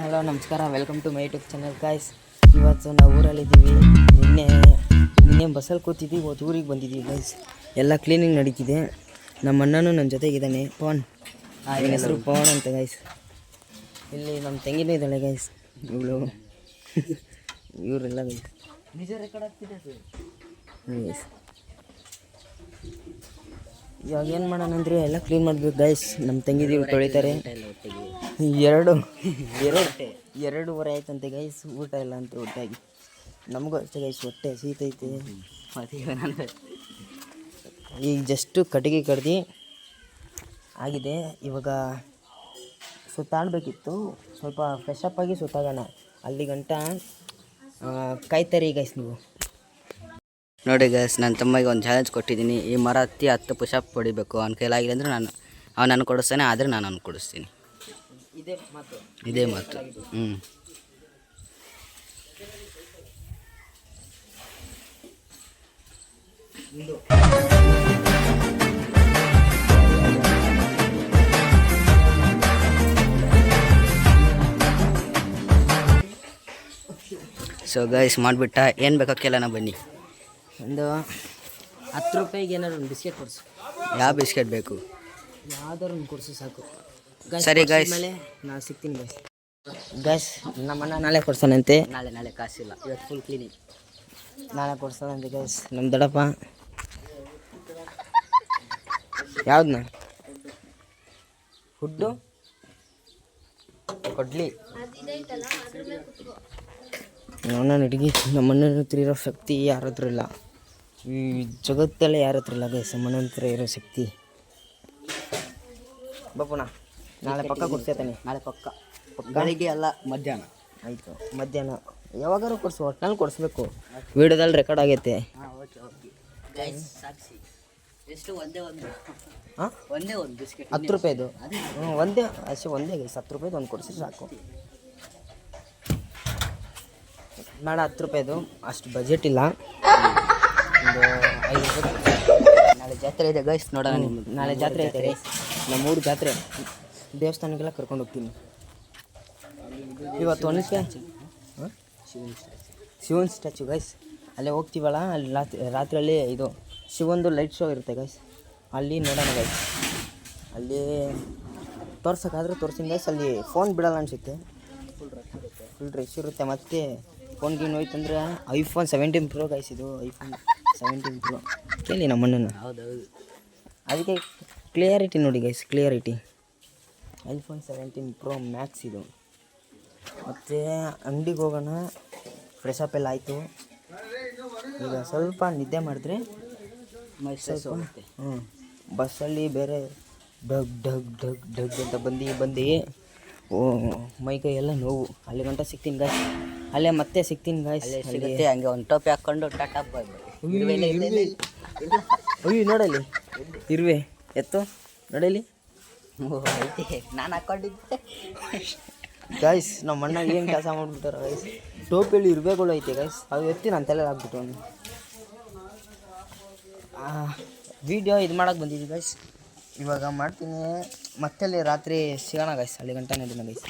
Hello ನಮಸ್ಕಾರ, welcome to my YouTube channel guys. ಇವತ್ತು ನಾವು ಊರಲ್ಲಿದ್ದೀವಿ. ನಿನ್ನೆ ಬಸ್ಸಲ್ಲಿ ಕೂತಿದ್ದೀವಿ, ಇವತ್ತು ಊರಿಗೆ ಬಂದಿದ್ದೀವಿ ಗಾಯ್ಸ್. ಎಲ್ಲ ಕ್ಲೀನಿಂಗ್ ನಡೀತಿದೆ. ನಮ್ಮ ಅಣ್ಣನೂ ನನ್ನ ಜೊತೆಗಿದ್ದಾನೆ, ಪವನ್. ನನ್ನ ಹೆಸರು ಪವನ್ ಅಂತ ಗಾಯ್ಸ್. ಇಲ್ಲಿ ನಮ್ಮ ತಂಗಿನೂ ಇದ್ದಾಳೆ ಗಾಯ್ಸ್. ಇವರೆಲ್ಲ ಗಾಯ್ಸ್ ನಿಜ ರೆಕಾರ್ಡ್ ಆಗ್ತಿದೆ ಗಾಯ್ಸ್. ಇವಾಗ ಏನು ಮಾಡೋಣ ಅಂದರೆ ಎಲ್ಲ ಕ್ಲೀನ್ ಮಾಡಬೇಕು ಗಾಯ್ಸ್. ನಮ್ಮ ತಂಗಿದೀರು ತೊಳಿತಾರೆ. ಎರಡೂವರೆ ಆಯ್ತಂತೆ ಗೈಸ್, ಊಟ ಇಲ್ಲ ಅಂತ ಹೊಟ್ಟೆಯಾಗಿ. ನಮಗೂ ಅಷ್ಟೇ ಗೈಸ್, ಹೊಟ್ಟೆ ಸೀತೈತೆ. ಈಗ ಜಸ್ಟು ಕಟ್ಟಿಗೆ ಕಡ್ದು ಆಗಿದೆ. ಇವಾಗ ಸುತ್ತಾಡಬೇಕಿತ್ತು, ಸ್ವಲ್ಪ ಫ್ರೆಶ್ ಅಪ್ ಆಗಿ ಸುತ್ತಾಗೋಣ. ಅಲ್ಲಿ ಗಂಟ ಕಾಯ್ತಾರೆ ಗೈಸ್ ನೀವು. ನೋಡಿ ಗೈಸ್, ನನ್ನ ತಮ್ಮಗೆ ಒಂದು ಚಾಲೆಂಜ್ ಕೊಟ್ಟಿದ್ದೀನಿ. ಈ ಮರ ಹತ್ತಿ 10 ಪುಷಪ್ ಹೊಡಿಬೇಕು. ಅವ್ನ ಕೈಲಾಗಿದೆ ಅಂದರೆ ಅವ್ನು ನನಗೆ ಕೊಡಿಸ್ತಾನೆ, ಆದರೆ ನಾನು ಅವ್ನು ಕೊಡಿಸ್ತೀನಿ. ಇದೇ ಮಾತು. ಸೊ ಗೈಸ್ ಮಾಡಿಬಿಟ್ಟ. ಏನು ಬೇಕೋ ಕೇಳೋಣ ಬನ್ನಿ. ಒಂದು 10 ರೂಪಾಯಿಗೆ ಏನಾದ್ರು ಒಂದು ಬಿಸ್ಕೆಟ್ ಕೊಡಿಸು. ಯಾವ ಬಿಸ್ಕೆಟ್ ಬೇಕು? ಯಾವ್ದಾದ್ರು ಒಂದು ಕೊಡಿಸು ಸಾಕು. ಸರಿ ಗೈಸ್, ಮೇಲೆ ನಾನು ಸಿಗ್ತೀನಿ ಗೈಸ್. ಗೈಸ್ ನಮ್ಮಣ್ಣ ನಾಳೆ ಕೊಡ್ಸೋಣಂತೆ. ನಾಳೆ ಕಾಸಿಲ್ಲ, ಇವತ್ತು ಫುಲ್ ಕ್ಲೀನಿಂಗ್. ನಾಳೆ ಕೊಡ್ಸೋಣಂತೆ ಗೈಸ್. ನಮ್ಮ ದೊಡ್ಡಪ್ಪ ಯಾವ್ದನ್ನ ಹುಡ್ಡು ಕೊಡ್ಲಿ ನನ್ನ ಹುಡುಗಿ. ನಮ್ಮಣ್ಣ ಹತ್ರ ಇರೋ ಶಕ್ತಿ ಯಾರ ಹತ್ರ ಇಲ್ಲ, ಈ ಜಗತ್ತಲ್ಲೇ ಯಾರ ಹತ್ರ ಇಲ್ಲ ಗೈಸ್. ನಮ್ಮಣ್ಣ ಹತ್ರ ಇರೋ ಶಕ್ತಿ. ಬಪ್ಪುಣ ನಾಳೆ ಪಕ್ಕ ಕೊಡ್ಸೇತಾನೆ. ನಾಳೆ ಪಕ್ಕ ಬೆಳಿಗ್ಗೆ ಅಲ್ಲ, ಮಧ್ಯಾಹ್ನ. ಆಯಿತು, ಮಧ್ಯಾಹ್ನ ಯಾವಾಗಾರು ಕೊಡಿಸು, ಒಟ್ಟಿನಲ್ಲಿ ಕೊಡಿಸ್ಬೇಕು. ವೀಡಿಯೋದಲ್ಲಿ ರೆಕಾರ್ಡ್ ಆಗೈತೆ. ಎಷ್ಟು? ಒಂದೇ ಒಂದು ಬಿಸ್ಕೆಟ್ 10 ರೂಪಾಯಿದು. ಒಂದೇ ಅಷ್ಟೇ, ಒಂದೇ ಗೈಸ್. 10 ರೂಪಾಯಿದು ಒಂದು ಕೊಡಿಸಿ ಸಾಕು. ಬೇಡ 10 ರೂಪಾಯಿದು, ಅಷ್ಟು ಬಜೆಟ್ ಇಲ್ಲ. ಒಂದು 5 ರೂಪಾಯಿ. ನಾಳೆ ಜಾತ್ರೆ ಇದೆ ಗೈಸ್, ನೋಡೋಣ. ನಾಳೆ ಜಾತ್ರೆ ಐತೆ ಗೈಸ್, ನಮ್ಮೂರು ಜಾತ್ರೆ. ದೇವಸ್ಥಾನಕ್ಕೆಲ್ಲ ಕರ್ಕೊಂಡು ಹೋಗ್ತೀನಿ. ಇವತ್ತು ಒನಕ್ಕೆ ಶಿವನ್ ಸ್ಟ್ಯಾಚು ಗೈಸ್, ಅಲ್ಲೇ ಹೋಗ್ತೀವಲ್ಲ. ಅಲ್ಲಿ ರಾತ್ರಿಯಲ್ಲಿ ಇದು ಶಿವಂದು ಲೈಟ್ ಶೋ ಇರುತ್ತೆ ಗೈಸ್, ಅಲ್ಲಿ ನೋಡೋಣ ಗೈಸ್. ಅಲ್ಲಿ ತೋರ್ಸೋಕ್ಕಾದ್ರೆ ತೋರಿಸಿದ ಗೈಸ್. ಅಲ್ಲಿ ಫೋನ್ ಬಿಡೋಲ್ಲ ಅನಿಸುತ್ತೆ, ಫುಲ್ ರಶ್ ಇರುತ್ತೆ. ಮತ್ತು ಫೋನ್ ಗೇಮ್ ಹೋಯ್ತಂದ್ರೆ iPhone 17 Pro ಗೈಸ್. ಇದು iPhone 17 Pro ಕೇಳಿ ನಮ್ಮಣ್ಣನ. ಹೌದೌದು, ಅದಕ್ಕೆ ಕ್ಲಿಯರಿಟಿ ನೋಡಿ guys, clarity. iPhone 17 Pro Max ಇದು. ಮತ್ತು ಅಂಗಡಿಗೆ ಹೋಗೋಣ. ಫ್ರೆಶ್ ಅಪ್ ಎಲ್ಲ ಆಯಿತು. ಈಗ ಸ್ವಲ್ಪ ನಿದ್ದೆ ಮಾಡಿದ್ರೆ ಹೋಗುತ್ತೆ. ಬಸ್ಸಲ್ಲಿ ಬೇರೆ ಡಗ್ ಡಗ್ ಡಗ್ ಡಗ್ ಅಂತ ಬಂದು ಮೈಕೈ ಎಲ್ಲ ನೋವು. ಅಲ್ಲಿ ಗಂಟ ಸಿಗ್ತೀನಿ ಗಾಯ್ಸ್, ಅಲ್ಲೇ ಮತ್ತೆ ಸಿಗ್ತೀನಿ ಗಾಯ್ಸ್. ಸಿಗುತ್ತೆ ಹಂಗೆ ಒಂದು ಟೋಪಿ ಹಾಕ್ಕೊಂಡು ಟಾಟಾ ಬಾಯ್. ಅಯ್ಯೋ ನೋಡಲಿ ಇರುವೆ ಎತ್ತು ನೋಡಲಿ. ನಾನು ಹಾಕ್ಕೊಂಡಿದ್ದೆ ಗಾಯ್ಸ್. ನಮ್ಮ ಅಣ್ಣ ಏನು ಕೆಲಸ ಮಾಡಿಬಿಟ್ಟಾರ ಗಾಯ್ಸ್. ಟೋಪಿಯಲ್ಲಿ ಇರುವೆಗಳು ಐತೆ ಗಾಯ್ಸ್, ಅದು ಎತ್ತಿ ನನ್ನ ತಲೆಗೆ ಹಾಕ್ಬಿಟ್ಟು ವೀಡಿಯೋ ಇದು ಮಾಡೋಕ್ಕೆ ಬಂದಿದ್ದೀವಿ ಗೈಸ್. ಇವಾಗ ಮಾಡ್ತೀನಿ. ಮತ್ತೆ ರಾತ್ರಿ ಸಿಗೋಣ ಗೈಸ್. ಅಲ್ಲಿ ಗಂಟೆ ನಡೀನ ಗೈಸ್.